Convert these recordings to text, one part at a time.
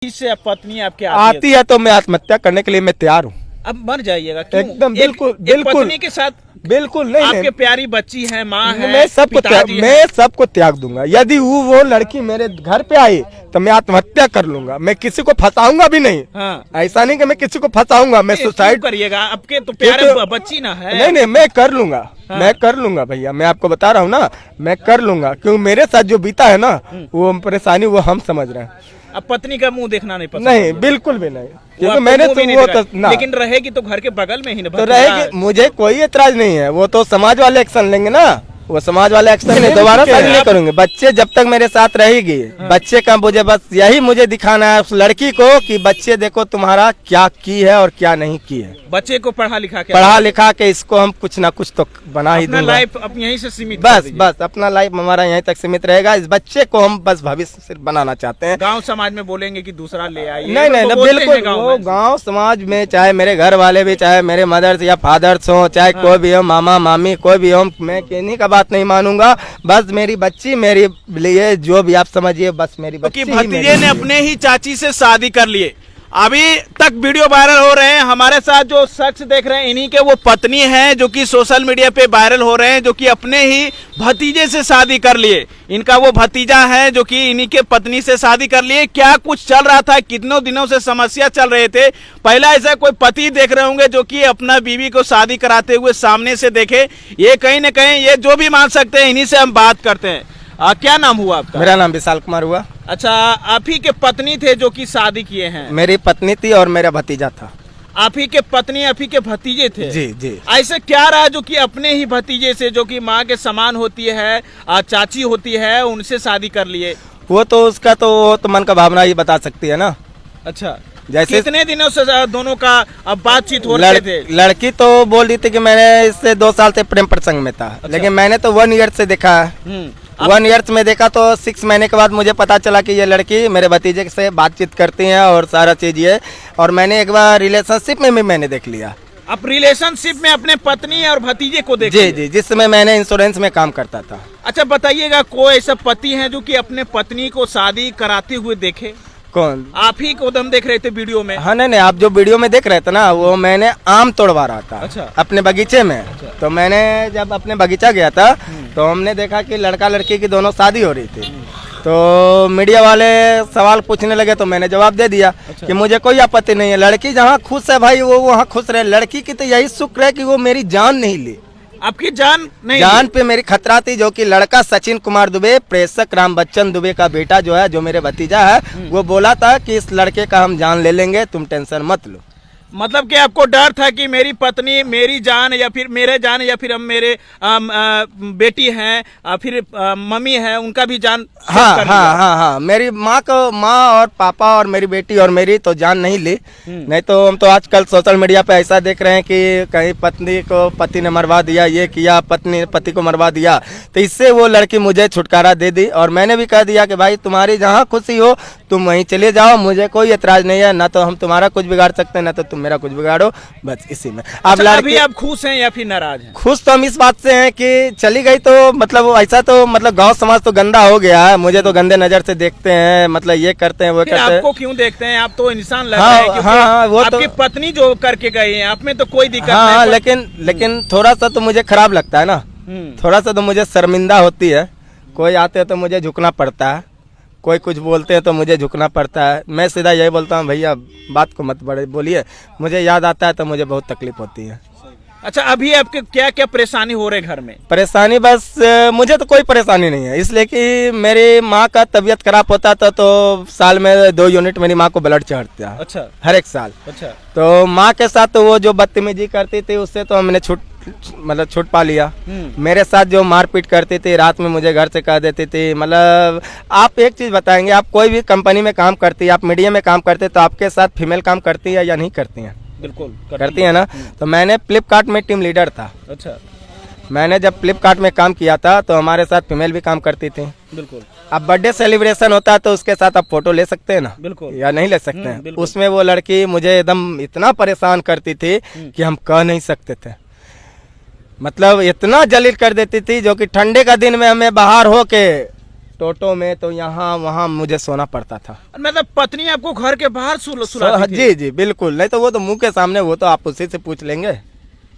इससे पत्नी आपके आती है तो मैं आत्महत्या करने के लिए मैं तैयार हूँ। अब मर जाइएगा क्यों? एकदम बिल्कुल एक बिल्कुल पत्नी के साथ बिल्कुल नहीं आपके नहीं प्यारी बच्ची है, माँ है, मैं पिताजी है। मैं सबको त्याग दूंगा। यदि वो लड़की मेरे घर पे आई तो मैं आत्महत्या कर लूंगा। मैं किसी को फंसाऊंगा भी नहीं। हाँ। ऐसा नहीं कि मैं किसी को फंसाऊंगा। मैं सुसाइड करिएगा, आपके तो प्यारे बच्ची ना है। नहीं नहीं मैं कर लूंगा। हाँ। मैं कर लूंगा भैया, मैं आपको बता रहा हूँ ना, मैं कर लूंगा। क्योंकि मेरे साथ जो बीता है ना वो परेशानी वो हम समझ रहे हैं। अब पत्नी का मुंह देखना नहीं पसंद? नहीं बिल्कुल भी नहीं, वो क्योंकि आपको मैंने मुंह भी तो नहीं वो दिखाया। तो ना, लेकिन रहेगी तो घर के बगल में ही ना, तो रहेगी। मुझे कोई एतराज नहीं है, वो तो समाज वाले एक्शन लेंगे ना, वो समाज वाले एक्शन नहीं, दोबारा शादी नहीं करूंगे। बच्चे जब तक मेरे साथ रहेगी, बच्चे का मुझे बस यही मुझे दिखाना है उस लड़की को कि बच्चे देखो तुम्हारा क्या की है और क्या नहीं की है। बच्चे को पढ़ा लिखा के इसको हम कुछ ना कुछ तो बना ही दूंगा। लाइफ अपनी यहीं से सीमित बस अपना लाइफ हमारा यहीं तक सीमित रहेगा। इस बच्चे को हम बस भविष्य से बनाना चाहते हैं। गांव समाज में बोलेंगे कि दूसरा ले आइए। नहीं नहीं बिल्कुल, वो गांव समाज में चाहे मेरे घर वाले भी, चाहे मेरे मदर्स या फादर्स हो, चाहे कोई भी हो, मामा मामी कोई भी हो, मैं किन्हीं का बात नहीं मानूंगा। बस मेरी बच्ची मेरे लिए, जो भी आप समझिए, बस मेरी बच्ची। भतीजे ने अपने ही चाची से शादी कर लिए। अभी तक वीडियो वायरल हो रहे हैं। हमारे साथ जो शख्स देख रहे हैं इन्हीं के वो पत्नी हैं जो कि सोशल मीडिया पे वायरल हो रहे हैं, जो कि अपने ही भतीजे से शादी कर लिए। इनका वो भतीजा है जो कि इन्हीं के पत्नी से शादी कर लिए। क्या कुछ चल रहा था, कितनों दिनों से समस्या चल रहे थे। पहला ऐसा कोई पति देख रहे होंगे जो कि अपना बीवी को शादी कराते हुए सामने से देखे। ये कहीं न कहीं ये जो भी मान सकते हैं, इन्हीं से हम बात करते हैं। क्या नाम हुआ आपका? मेरा नाम विशाल कुमार हुआ। अच्छा, आप ही के पत्नी थे जो कि शादी किए हैं? मेरी पत्नी थी और मेरा भतीजा था। आप ही के पत्नी, आप ही के भतीजे थे? जी जी। ऐसे क्या रहा जो कि अपने ही भतीजे से, जो कि माँ के समान होती है, चाची होती है, उनसे शादी कर लिए? वो तो उसका तो मन का भावना ही बता सकती है ना। अच्छा, जैसे कितने दिनों से दोनों का अब बातचीत हो रहे थे? लड़की तो बोल रही थी कि मैंने इससे 2 साल से प्रेम प्रसंग में था। अच्छा। लेकिन मैंने तो 1 ईयर से देखा है। 1 ईयर में देखा तो 6 महीने के बाद मुझे पता चला कि ये लड़की मेरे भतीजे से बातचीत करती है और सारा चीज ये। और मैंने एक बार रिलेशनशिप में भी मैंने देख लिया। आप रिलेशनशिप में अपने पत्नी और भतीजे को देख? जी जी, जिस समय मैंने इंश्योरेंस में काम करता था। अच्छा बताइएगा, कोई ऐसा पति है जो कि अपने पत्नी को शादी कराते हुए देखे? कौन? आप ही को दम देख रहे थे वीडियो में? हाँ नहीं, आप जो वीडियो में देख रहे थे ना, वो मैंने आम तोड़वा रहा था। अच्छा। अपने बगीचे में। अच्छा। तो मैंने जब अपने बगीचा गया था तो हमने देखा कि लड़का लड़की की दोनों शादी हो रही थी। तो मीडिया वाले सवाल पूछने लगे तो मैंने जवाब दे दिया। अच्छा। कि मुझे कोई आपत्ति नहीं है, लड़की जहाँ खुश है भाई वो वहाँ खुश रहे। लड़की की तो यही शुक्र है कि वो मेरी जान नहीं ली। आपकी जान नहीं? जान पे मेरी खतरा थी। जो कि लड़का सचिन कुमार दुबे, प्रेषक राम बच्चन दुबे का बेटा जो है, जो मेरे भतीजा है, वो बोला था कि इस लड़के का हम जान ले लेंगे, तुम टेंशन मत लो। मतलब कि आपको डर था कि मेरी पत्नी मेरी जान, या फिर मेरे जान, या फिर हम मेरे बेटी हैं, फिर मम्मी है, उनका भी जान। हाँ, मेरी माँ और पापा और मेरी बेटी और मेरी तो जान नहीं ली। नहीं तो हम तो आजकल सोशल मीडिया पे ऐसा देख रहे हैं कि कहीं पत्नी को पति ने मरवा दिया, ये किया, पत्नी पति को मरवा दिया। तो इससे वो लड़की मुझे छुटकारा दे दी और मैंने भी कह दिया कि भाई तुम्हारी जहाँ खुशी हो तुम वहीं चले जाओ, मुझे कोई एतराज नहीं है। ना तो हम तुम्हारा कुछ बिगाड़ सकते हैं, ना तो तुम मेरा कुछ बिगाड़ो, बस इसी में। अब अभी आप खुश हैं या फिर नाराज हैं? खुश तो हम इस बात से हैं कि चली गई तो मतलब ऐसा तो मतलब गांव समाज तो गंदा हो गया है। मुझे तो गंदे नजर से देखते हैं, मतलब ये करते हैं वो करते हैं। आपको क्यों देखते हैं? आप तो इंसान लग रहे हैं। हाँ, वो आपकी पत्नी जो करके गई है, आप में तो कोई दिक्कत नहीं। हाँ, लेकिन थोड़ा सा तो मुझे खराब लगता है ना। थोड़ा सा तो मुझे शर्मिंदा होती है। कोई आते हैं तो मुझे झुकना पड़ता है, कोई कुछ बोलते हैं तो मुझे झुकना पड़ता है। मैं सीधा यही बोलता हूँ, भैया बात को मत बड़े बोलिए। मुझे याद आता है तो मुझे बहुत तकलीफ होती है। अच्छा, अभी आपके क्या क्या परेशानी हो रही है घर में? परेशानी बस मुझे तो कोई परेशानी नहीं है, इसलिए कि मेरी माँ का तबीयत खराब होता था तो साल में 2 यूनिट मेरी माँ को ब्लड चढ़ता है। अच्छा। हर एक साल। अच्छा। तो माँ के साथ तो वो जो बदतमीजी करती थी उससे तो हमने छूट पा लिया। मेरे साथ जो मारपीट करती थी, रात में मुझे घर से कह देती थी। मतलब आप एक चीज बताएंगे, आप कोई भी कंपनी में काम करती है, आप मीडिया में काम करते तो आपके साथ फीमेल काम करती है या नहीं करती हैं? बिल्कुल करती है ना। तो मैंने फ्लिपकार्ट में टीम लीडर था। अच्छा। मैंने जब फ्लिपकार्ट में काम किया था तो हमारे साथ फीमेल भी काम करती थी। बिल्कुल। अब बर्थडे सेलिब्रेशन होता है तो उसके साथ आप फोटो ले सकते हैं ना? बिल्कुल। या नहीं ले सकते हैं? उसमें वो लड़की मुझे एकदम इतना परेशान करती थी कि हम कह नहीं सकते थे। मतलब इतना जलील कर देती थी, जो कि ठंडे का दिन में हमें बाहर हो के टोटो में, तो यहाँ वहाँ मुझे सोना पड़ता था। मतलब पत्नी आपको घर के बाहर सुलाती थी? जी जी बिल्कुल, नहीं तो वो तो मुंह के सामने, वो तो आप उसी से पूछ लेंगे।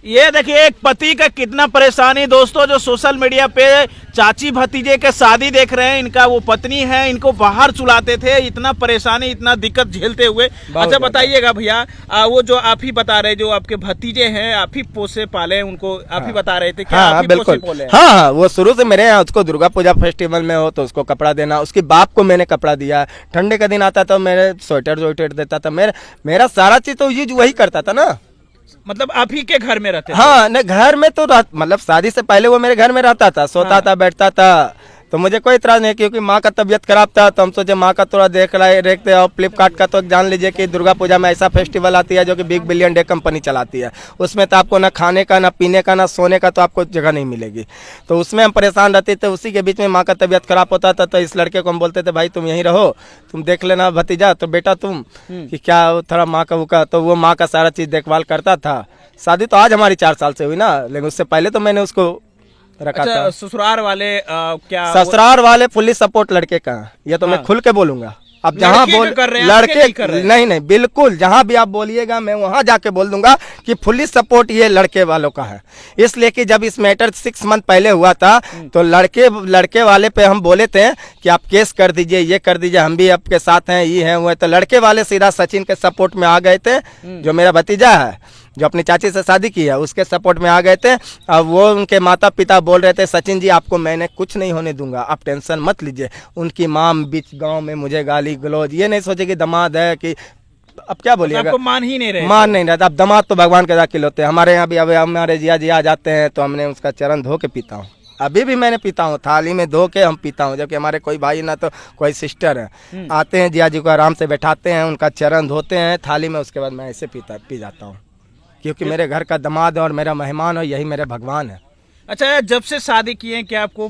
ये देखिए एक पति का कितना परेशानी दोस्तों, जो सोशल मीडिया पे चाची भतीजे के शादी देख रहे हैं, इनका वो पत्नी है, इनको बाहर सुलाते थे, इतना परेशानी इतना दिक्कत झेलते हुए। अच्छा बताइएगा भैया, वो जो आप ही बता रहे, जो आपके भतीजे हैं आप ही पोसे पाले उनको, आप ही बता रहे थे क्या? हाँ, आप ही बिल्कुल। पोसे पाले? हाँ, वो शुरू से मेरे यहाँ, उसको दुर्गा पूजा फेस्टिवल में हो तो उसको कपड़ा देना, उसके बाप को मैंने कपड़ा दिया, ठंडे का दिन आता तो मेरे स्वेटर देता था, मेरा सारा चीज तो यूज वही करता था ना। मतलब आप ही के घर में रहते थे? हाँ, न घर में तो मतलब शादी से पहले वो मेरे घर में रहता था, सोता था, बैठता था, तो मुझे कोई इतराज नहीं, क्योंकि माँ का तबीयत खराब था तो हम सोचे माँ का थोड़ा देखते। और फ्लिपकार्ट का तो जान लीजिए कि दुर्गा पूजा में ऐसा फेस्टिवल आती है जो कि बिग बिलियन डे कंपनी चलाती है, उसमें तो आपको ना खाने का, ना पीने का, ना सोने का तो आपको जगह नहीं मिलेगी, तो उसमें हम परेशान रहते थे। उसी के बीच में माँ का तबीयत खराब होता था, तो इस लड़के को हम बोलते थे भाई तुम यहीं रहो, तुम देख लेना भतीजा, तो बेटा तुम कि क्या थोड़ा माँ का, तो वो माँ का सारा चीज़ देखभाल करता था। शादी तो आज हमारी 4 साल से हुई ना, लेकिन उससे पहले तो मैंने उसको रखा था। ससुराल वाले क्या? ससुराल वाले पुलिस सपोर्ट लड़के का, ये तो मैं खुल के बोलूंगा। अब जहाँ बोल लड़के नहीं बिल्कुल, जहाँ भी आप बोलिएगा मैं वहाँ जाके बोल दूंगा कि पुलिस सपोर्ट ये लड़के वालों का है। इसलिए कि जब इस मैटर 6 मंथ पहले हुआ था तो लड़के वाले पे हम बोले थे कि आप केस कर दीजिए, ये कर दीजिए, हम भी आपके साथ हैं, ये हैं वो है, तो लड़के वाले सीधा सचिन के सपोर्ट में आ गए थे, जो मेरा भतीजा है, जो अपनी चाची से शादी की है, उसके सपोर्ट में आ गए थे। अब वो उनके माता पिता बोल रहे थे सचिन जी आपको मैंने कुछ नहीं होने दूंगा, आप टेंशन मत लीजिए। उनकी माँ बीच गांव में मुझे गाली गलौज, ये नहीं सोचे कि दामाद है कि अब क्या बोलिएगा, आपको मान ही नहीं रहे, मान नहीं रहता। अब दामाद तो भगवान के दाखिल होते हैं। हमारे यहाँ भी अब हमारे जिया आ जाते हैं तो हमने उसका चरण धो के पीता हूँ, अभी भी मैंने पीता हूँ, थाली में धो के हम पीता हूँ। जबकि हमारे कोई भाई ना तो कोई सिस्टर है, आते हैं जिया जी को आराम से बैठाते हैं, उनका चरण धोते हैं थाली में, उसके बाद मैं ऐसे पी जाता हूँ, क्योंकि मेरे घर का दामाद और मेरा मेहमान और यही मेरे भगवान है। अच्छा, जब से शादी किए क्या आपको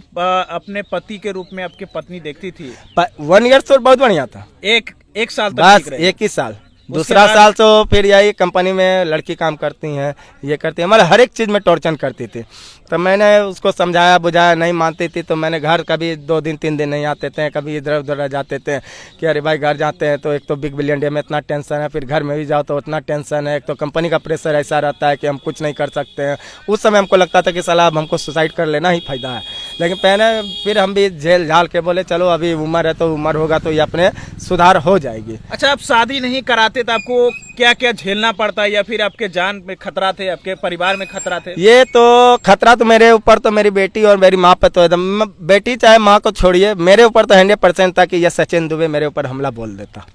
अपने पति के रूप में आपकी पत्नी देखती थी? 1 ईयर तो बहुत बढ़िया था, एक साल तक बस 1 ही साल। दूसरा साल तो फिर यही कंपनी में लड़की काम करती हैं, ये करती है, हमारे हर एक चीज़ में टॉर्चर करती थी। तो मैंने उसको समझाया बुझाया, नहीं मानती थी, तो मैंने घर कभी 2 दिन 3 दिन नहीं आते थे, कभी इधर उधर जाते थे कि अरे भाई घर जाते हैं तो एक तो बिग बिलियन डे में इतना टेंशन है, फिर घर में भी जाओ तो उतना टेंशन है, एक तो कंपनी का प्रेशर ऐसा रहता है कि हम कुछ नहीं कर सकते हैं। उस समय हमको लगता था कि साला अब हमको सुसाइड कर लेना ही फायदा है, लेकिन पहले फिर हम भी झेल झाल के बोले चलो अभी उम्र है तो उम्र होगा तो ये अपने सुधार हो जाएगी। अच्छा, आप शादी नहीं कराते तो आपको क्या क्या झेलना पड़ता है, या फिर आपके जान में खतरा थे, आपके परिवार में खतरा थे? ये तो खतरा तो मेरे ऊपर तो मेरी बेटी और मेरी माँ पे तो एकदम, बेटी चाहे माँ को छोड़िए, मेरे ऊपर तो 100% था कि ये सचिन दुबे मेरे ऊपर हमला बोल देता।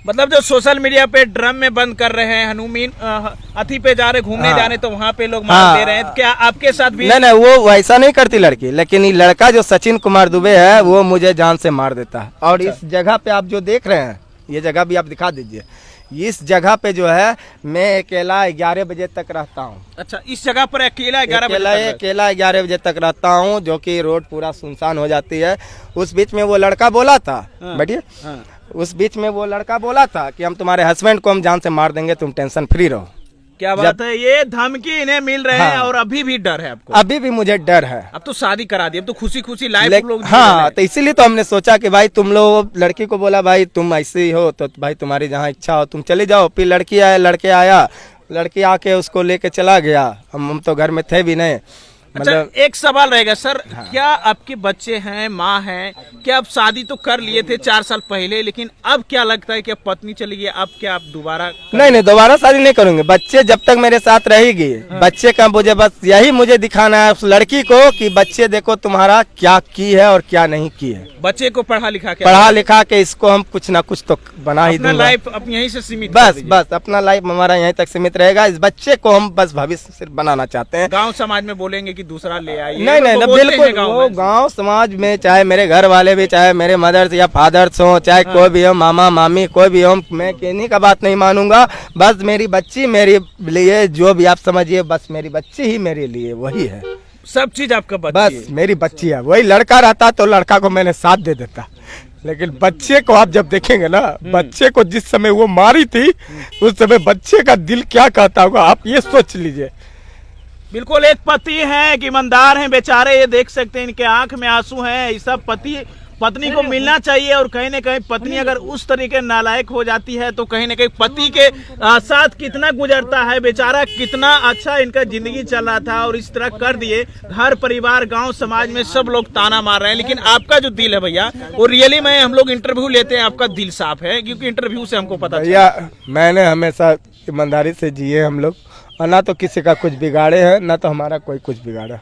मतलब जो सोशल मीडिया पे ड्रम में बंद कर रहे हैं, हनुमान अथी पे जा रहे घूमने जाने, तो वहाँ पे लोग मार दे रहे हैं, क्या आपके साथ भी? नहीं, वो वैसा नहीं करती लड़की, लेकिन ये लड़का जो सचिन कुमार दुबे है वो मुझे जान से मार देता है। और इस जगह पे आप जो देख रहे हैं, ये जगह भी आप दिखा दीजिए, इस जगह पे जो है मैं अकेला 11 बजे तक रहता हूँ। अच्छा, इस जगह पर अकेला 11 बजे अकेला 11 बजे तक रहता हूँ, जो कि रोड पूरा सुनसान हो जाती है। उस बीच में वो लड़का बोला था, बैठिए, उस बीच में वो लड़का बोला था कि हम तुम्हारे हस्बैंड को हम जान से मार देंगे, तुम टेंशन फ्री रहो। क्या बात है, ये धमकी इन्हें मिल रहे हैं और अभी भी डर है आपको? अभी भी मुझे डर है। अब तो शादी करा दी, अब तो खुशी खुशी लाइफ लोग। हाँ, तो इसीलिए तो हमने सोचा कि भाई तुम लोग, लड़की को बोला भाई तुम ऐसे ही हो तो भाई तुम्हारी जहाँ इच्छा हो तुम चले जाओ। फिर लड़की आके उसको लेके चला गया, हम तो घर में थे भी नहीं। अच्छा, एक सवाल रहेगा सर, क्या आपके बच्चे हैं, माँ हैं, क्या आप शादी तो कर लिए थे 4 साल पहले, लेकिन अब क्या लगता है कि अब पत्नी चली गई, अब क्या आप दोबारा? नहीं, दोबारा शादी नहीं करूंगे। बच्चे जब तक मेरे साथ रहेगी, बच्चे का मुझे बस यही मुझे दिखाना है उस लड़की को कि बच्चे देखो तुम्हारा क्या की है और क्या नहीं की है। बच्चे को पढ़ा लिखा के इसको हम कुछ ना कुछ तो बना ही दूंगा। लाइफ अपनी यहीं से सीमित, बस अपना लाइफ हमारा यहीं तक सीमित रहेगा। इस बच्चे को हम बस भविष्य बनाना चाहते हैं। गाँव समाज में बोलेंगे कि दूसरा ले आइए, नहीं, बिल्कुल वो गांव समाज में, चाहे मेरे घर वाले भी, चाहे मेरे मदर्स या फादर्स हो, चाहे कोई भी हो, मामा मामी कोई भी हो, मैं किन्हीं का बात नहीं मानूंगा। बस मेरी बच्ची मेरे लिए, जो भी आप समझिए, बस मेरी बच्ची ही मेरे लिए वही है, सब चीज आपका बच्ची बस मेरी बच्ची है। वही लड़का रहता तो लड़का को मैंने साथ दे देता, लेकिन बच्चे को आप जब देखेंगे ना, बच्चे को जिस समय वो मारी थी उस समय बच्चे का दिल क्या कहता होगा, आप ये सोच लीजिए। बिल्कुल, एक पति हैं कि ईमानदार हैं बेचारे, ये देख सकते हैं इनके आंख में आंसू हैं। ये सब पति पत्नी को मिलना चाहिए, और कहीं ना कहीं पत्नी अगर उस तरीके नालायक हो जाती है तो कहीं ना कहीं पति के साथ कितना गुजरता है बेचारा, कितना अच्छा इनका जिंदगी चल रहा था और इस तरह कर दिए। घर परिवार गांव समाज में सब लोग ताना मार रहे हैं, लेकिन आपका जो दिल है भैया वो रियली में हम लोग इंटरव्यू लेते हैं, आपका दिल साफ है, क्योंकि इंटरव्यू से हमको पता भैया मैंने हमेशा ईमानदारी से जिए हम लोग, और ना तो किसी का कुछ बिगाड़े हैं ना तो हमारा कोई कुछ बिगाड़ा,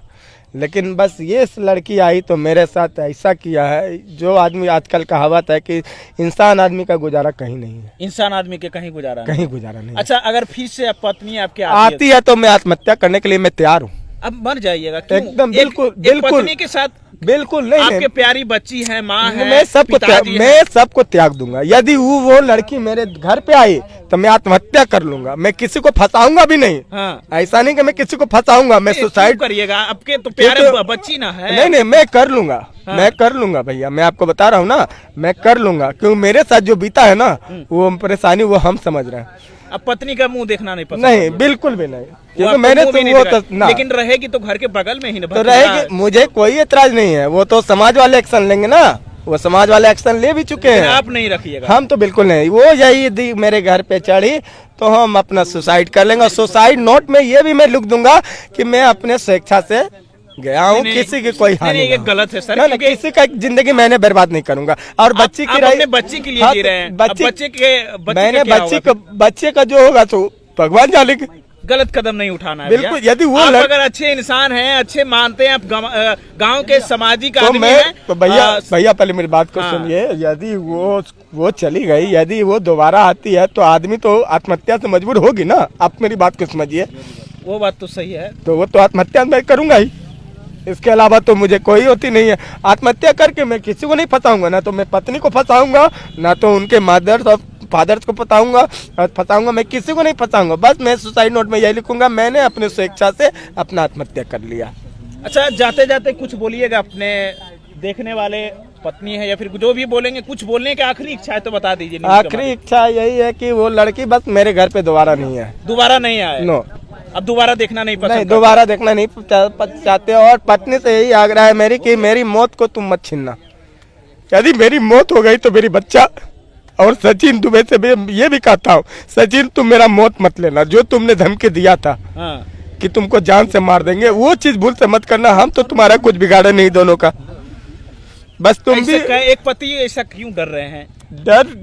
लेकिन बस ये लड़की आई तो मेरे साथ ऐसा किया है। जो आदमी आजकल कहावत है कि इंसान आदमी का गुजारा कहीं नहीं है, इंसान आदमी के कहीं गुजारा कहीं गुजारा नहीं। अच्छा, अगर फिर से पत्नी आपके आती है तो मैं आत्महत्या करने के लिए मैं तैयार हूँ। अब मर जाइएगा क्यों? एकदम बिल्कुल पत्नी के साथ बिल्कुल नहीं, आपके प्यारी बच्ची है, माँ है, मैं सबको त्याग दूंगा। यदि वो लड़की मेरे घर पे आई तो मैं आत्महत्या कर लूंगा, मैं किसी को फंसाऊंगा भी नहीं। हाँ। ऐसा नहीं कि मैं किसी को फंसाऊंगा, मैं सुसाइड करिएगा, आपके तो प्यारे बच्ची ना है। नहीं मैं कर लूंगा। हाँ। मैं कर लूंगा भैया, मैं आपको बता रहा हूँ ना, मैं कर लूंगा, क्योंकि मेरे साथ जो बीता है ना वो परेशानी वो हम समझ रहे हैं। अब पत्नी का मुंह देखना नहीं पसंद? नहीं, बिल्कुल भी नहीं, क्योंकि मैंने तो वो लेकिन रहेगी तो घर के बगल में ही ना, तो रहेगी, मुझे कोई एतराज नहीं है। वो तो समाज वाले एक्शन लेंगे ना, वो समाज वाले एक्शन ले भी चुके हैं। आप नहीं रखिएगा? हम तो बिल्कुल नहीं। वो यही मेरे घर पे चढ़ी तो हम अपना सुसाइड कर लेंगे, और सुसाइड नोट में ये भी मैं लिख दूंगा कि मैं अपने स्वेच्छा से गया हूँ, किसी की कोई हानि नहीं। ये गलत है सर, ना, किसी का जिंदगी मैंने बर्बाद नहीं करूंगा। और बच्ची की अपने बच्ची के लिए जी रहे हैं, मैंने बच्चे का जो होगा तो भगवान जाने। गलत कदम नहीं उठाना है बिल्कुल। यदि वो आप अगर अच्छे इंसान हैं, अच्छे मानते हैं, आप गांव के सामाजिक आदमी हैं, तो भैया पहले मेरी बात को सुनिए। यदि वो चली गई, यदि वो दोबारा आती है तो आदमी तो आत्महत्या से मजबूर होगी ना। आप मेरी बात को समझिए। वो बात तो सही है, तो वो तो आत्महत्या मैं करूंगा ही, इसके अलावा तो मुझे कोई होती नहीं है। आत्महत्या करके मैं किसी को नहीं फंसाऊंगा, ना तो मैं पत्नी को फंसाऊंगा, ना तो उनके मदर्स और फादर्स को फंसाऊंगा, मैं किसी को नहीं फंसाऊंगा। बस मैं सुसाइड नोट में यही लिखूंगा, मैंने अपनी स्वेच्छा से अपना आत्महत्या कर लिया। अच्छा, जाते जाते कुछ बोलिएगा अपने देखने वाले पत्नी है या फिर जो भी बोलेंगे, कुछ बोलने की आखिरी इच्छा है तो बता दीजिए। आखिरी इच्छा यही है कि वो लड़की बस मेरे घर पे दोबारा नहीं है, दोबारा नहीं आए। नो, अब दोबारा देखना नहीं पसंद? नहीं, दोबारा देखना नहीं चाहते। और पत्नी से यही आग्रह है मेरी कि मेरी मौत को तुम मत छीनना। यदि मेरी मौत हो गई तो मेरी बच्चा और सचिन दुबे से ये भी कहता हूँ, सचिन तुम मेरा मौत मत लेना। जो तुमने धमकी दिया था कि तुमको जान से मार देंगे, वो चीज भूल से मत करना। हम तो तुम्हारा कुछ बिगाड़े नहीं दोनों का, बस तुम भी। एक पति ऐसा क्यों डर रहे हैं?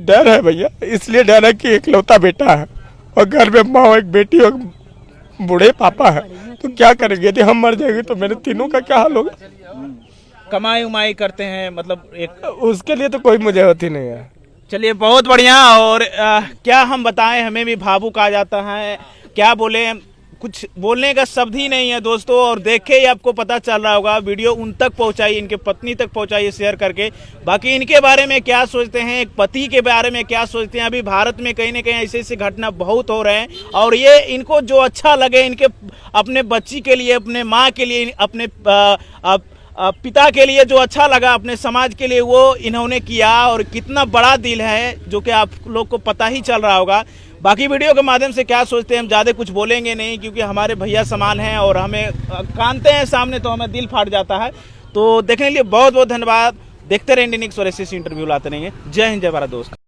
डर है भैया, इसलिए डर है कि इकलौता बेटा है और घर में माँ, एक बेटी और बूढ़े पापा है, तो क्या करेंगे? यदि हम मर जाएंगे तो मेरे तीनों का क्या हाल होगा? कमाई उमाई करते हैं, मतलब एक उसके लिए तो कोई मुझे होती नहीं है। चलिए, बहुत बढ़िया। और क्या हम बताएं, हमें भी भावुक आ जाता है, क्या बोले, कुछ बोलने का शब्द ही नहीं है दोस्तों। और देखे ही आपको पता चल रहा होगा, वीडियो उन तक पहुंचाई, इनके पत्नी तक पहुंचाई शेयर करके। बाकी इनके बारे में क्या सोचते हैं, एक पति के बारे में क्या सोचते हैं, अभी भारत में कहीं ना कहीं ऐसे ऐसे घटना बहुत हो रहे हैं। और ये इनको जो अच्छा लगे, इनके अपने बच्ची के लिए, अपने माँ के लिए, अपने पिता के लिए जो अच्छा लगा, अपने समाज के लिए, वो इन्होंने किया। और कितना बड़ा दिल है जो कि आप लोग को पता ही चल रहा होगा। बाकी वीडियो के माध्यम से क्या सोचते हैं हम ज़्यादा कुछ बोलेंगे नहीं, क्योंकि हमारे भैया समान हैं और हमें कानते हैं सामने तो हमें दिल फाट जाता है। तो देखने के लिए बहुत बहुत धन्यवाद। देखते रहें इंडियन एक्स और ऐसे इंटरव्यू लाते रहेंगे। जय हिंद, जय भारत दोस्त।